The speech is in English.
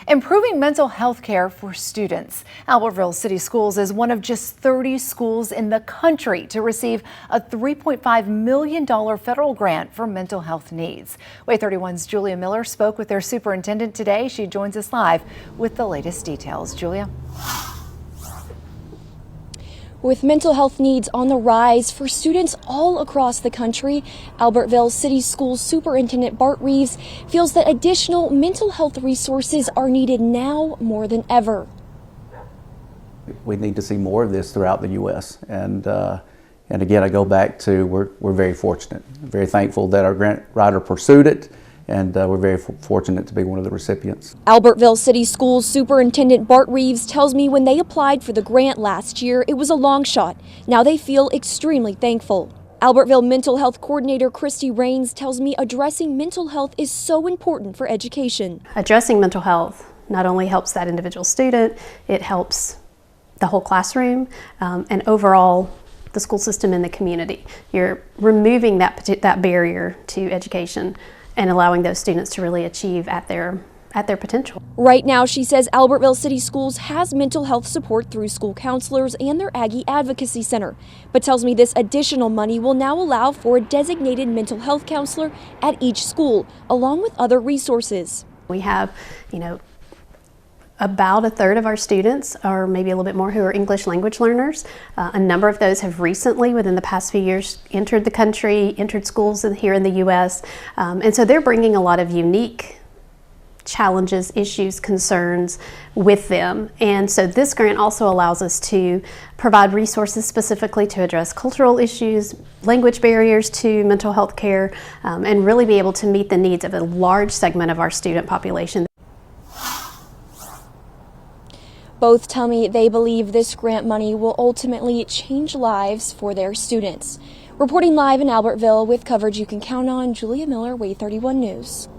Improving mental health care for students. Albertville City Schools is one of just 30 schools in the country to receive a $3.5 million federal grant for mental health needs. WAAY 31's Julia Miller spoke with their superintendent today. She joins us live with the latest details. Julia. With mental health needs on the rise for students all across the country, Albertville City Schools Superintendent Bart Reeves feels that additional mental health resources are needed now more than ever. We need to see more of this throughout the U.S. And again, I go back to we're very fortunate, very thankful that our grant writer pursued it. And we're very fortunate to be one of the recipients. Albertville City Schools Superintendent Bart Reeves tells me when they applied for the grant last year, it was a long shot. Now they feel extremely thankful. Albertville Mental Health Coordinator Christy Rains tells me addressing mental health is so important for education. Addressing mental health not only helps that individual student, it helps the whole classroom and overall the school system and the community. You're removing that barrier to education and allowing those students to really achieve at their potential. Right now, she says Albertville City Schools has mental health support through school counselors and their Aggie Advocacy Center, but tells me this additional money will now allow for a designated mental health counselor at each school, along with other resources. We have, about a third of our students, or maybe a little bit more, who are English language learners. A number of those have recently, within the past few years, entered the country, entered schools here in the U.S. And so they're bringing a lot of unique challenges, issues, concerns with them. And so this grant also allows us to provide resources specifically to address cultural issues, language barriers to mental health care, and really be able to meet the needs of a large segment of our student population. Both tell me they believe this grant money will ultimately change lives for their students. Reporting live in Albertville with coverage you can count on, Julia Miller, WAAY 31 News.